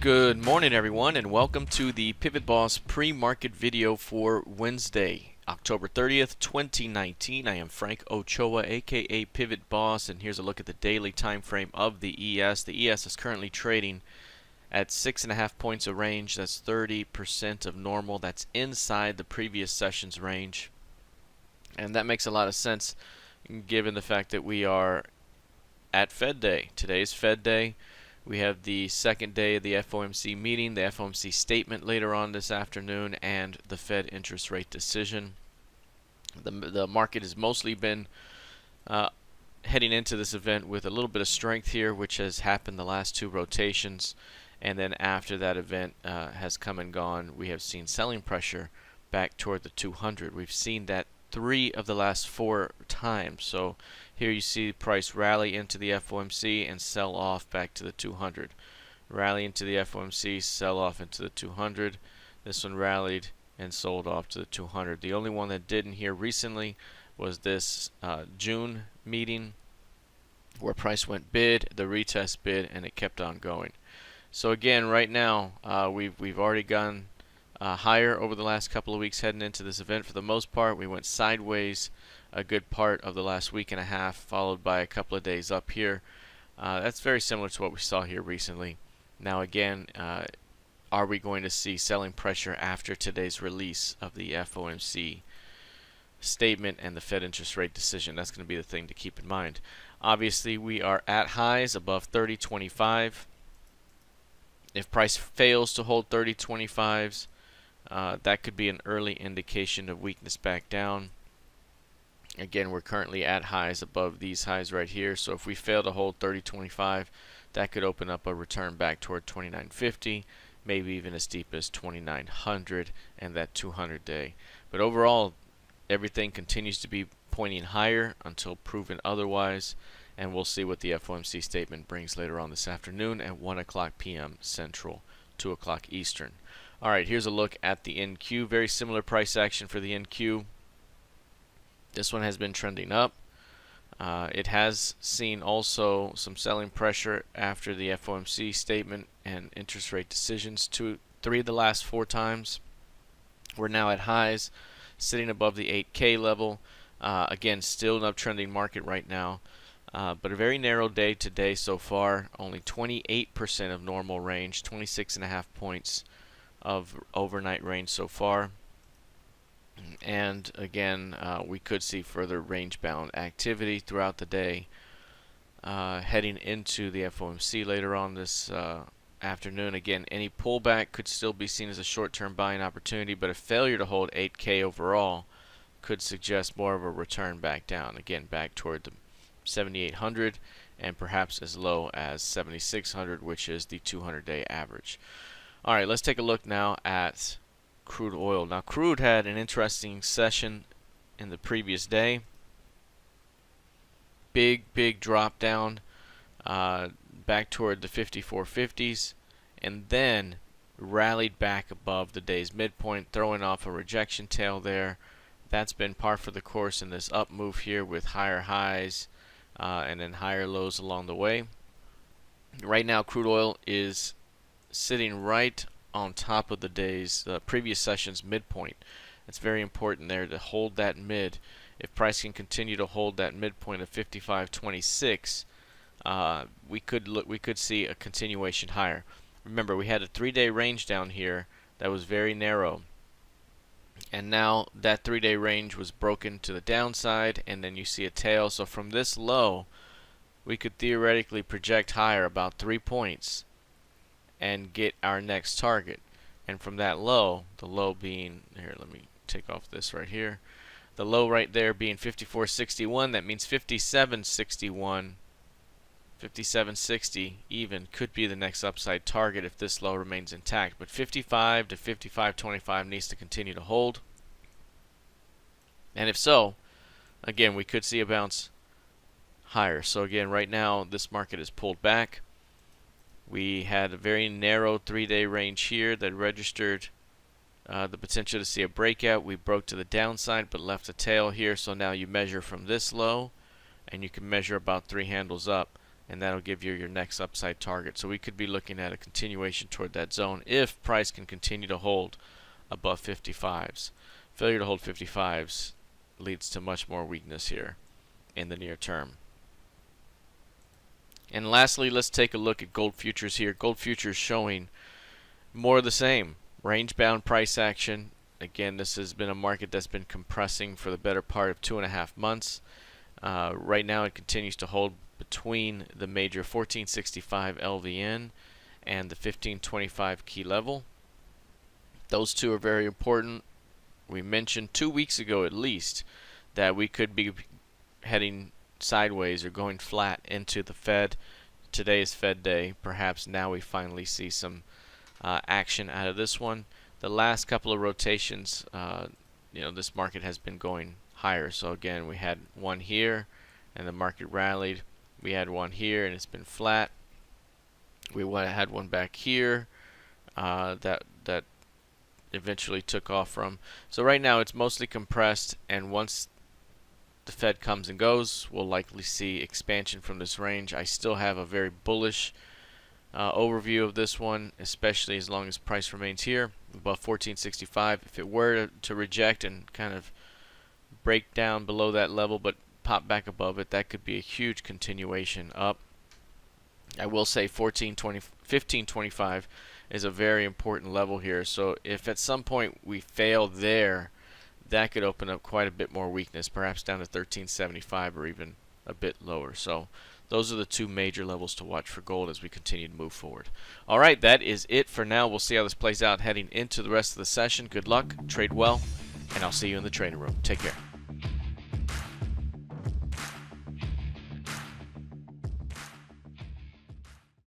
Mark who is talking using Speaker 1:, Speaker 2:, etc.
Speaker 1: Good morning, everyone, and welcome to the PivotBoss pre-market video for Wednesday, October 30th, 2019. I am Frank Ochoa, aka PivotBoss, and here's a look at the daily time frame of the ES. The ES is currently trading at 6.5 points of range. That's 30% of normal. That's inside the previous session's range, and that makes a lot of sense given the fact that we are at Fed Day. Today's Fed Day. We have the second day of the FOMC meeting, the FOMC statement later on this afternoon, and the Fed interest rate decision. The market has mostly been heading into this event with a little bit of strength here, which has happened the last two rotations. And then after that event has come and gone, we have seen selling pressure back toward the 200. We've seen that 3 of the last 4 times. So here you see price rally into the FOMC and sell off back to the 200. Rally into the FOMC, sell off into the 200. This one rallied and sold off to the 200. The only one that didn't here recently was this June meeting where price went bid, the retest bid, and it kept on going. So again, right now we've already gone higher over the last couple of weeks heading into this event. For the most part, we went sideways a good part of the last week and a half, followed by a couple of days up here. That's very similar to what we saw here recently. Now again, are we going to see selling pressure after today's release of the FOMC statement and the Fed interest rate decision? That's going to be the thing to keep in mind. Obviously, we are at highs above 30.25. If price fails to hold 30.25s, that could be an early indication of weakness back down. Again, we're currently at highs above these highs right here. So if we fail to hold 30.25, that could open up a return back toward 29.50, maybe even as deep as 2900 and that 200-day. But overall, everything continues to be pointing higher until proven otherwise. And we'll see what the FOMC statement brings later on this afternoon at 1 o'clock p.m. Central, 2 o'clock Eastern. All right, here's a look at the NQ. Very similar price action for the NQ. This one has been trending up. It has seen also some selling pressure after the FOMC statement and interest rate decisions. 3 of the last 4 times. We're now at highs, sitting above the 8K level. Again, still an uptrending market right now. But a very narrow day today so far. Only 28% of normal range, 26.5 points of overnight range so far. And again, we could see further range-bound activity throughout the day, heading into the FOMC later on this afternoon. Again, any pullback could still be seen as a short-term buying opportunity, but a failure to hold 8K overall could suggest more of a return back down. Again, back toward the 7,800 and perhaps as low as 7,600, which is the 200-day average. All right, let's take a look now at crude oil. Now, crude had an interesting session in the previous day. Big drop down back toward the 54.50s, and then rallied back above the day's midpoint, throwing off a rejection tail there. That's been par for the course in this up move here with higher highs and then higher lows along the way. Right now, crude oil is sitting right on top of the day's previous session's midpoint. It's very important there to hold that mid. If price can continue to hold that midpoint of 55.26, we could see a continuation higher. Remember, we had a 3-day range down here that was very narrow, and now that 3-day range was broken to the downside, and then you see a tail. So from this low, we could theoretically project higher about 3 points and get our next target. And from that low, the low being here, let me take off this right here, the low right there being 54.61, that means 57.61, 57.60 even could be the next upside target if this low remains intact. But 55 to 55.25 needs to continue to hold. And if so, again, we could see a bounce higher. So again, right now, this market is pulled back. We had a very narrow 3-day range here that registered the potential to see a breakout. We broke to the downside but left a tail here. So now you measure from this low, and you can measure about 3 handles up, and that'll give you your next upside target. So we could be looking at a continuation toward that zone if price can continue to hold above 55s. Failure to hold 55s leads to much more weakness here in the near term. And lastly, let's take a look at gold futures here. Gold futures showing more of the same. Range-bound price action. Again, this has been a market that's been compressing for the better part of 2.5 months. Right now it continues to hold between the major 1465 LVN and the 1525 key level. Those two are very important. We mentioned 2 weeks ago at least that we could be heading sideways or going flat into the Fed. Today is Fed day. Perhaps now we finally see some action out of this one. The last couple of rotations, this market has been going higher. So again, we had one here and the market rallied. We had one here and it's been flat. We had one back here that eventually took off from. So right now it's mostly compressed, and once the Fed comes and goes, we'll likely see expansion from this range. I still have a very bullish overview of this one, especially as long as price remains here above 1465. If it were to reject and kind of break down below that level but pop back above it, that could be a huge continuation up. I will say 1525 is a very important level here, so if at some point we fail there, that could open up quite a bit more weakness, perhaps down to 1375 or even a bit lower. So those are the two major levels to watch for gold as we continue to move forward. Alright, that is it for now. We'll see how this plays out heading into the rest of the session. Good luck, trade well, and I'll see you in the trading room. Take care.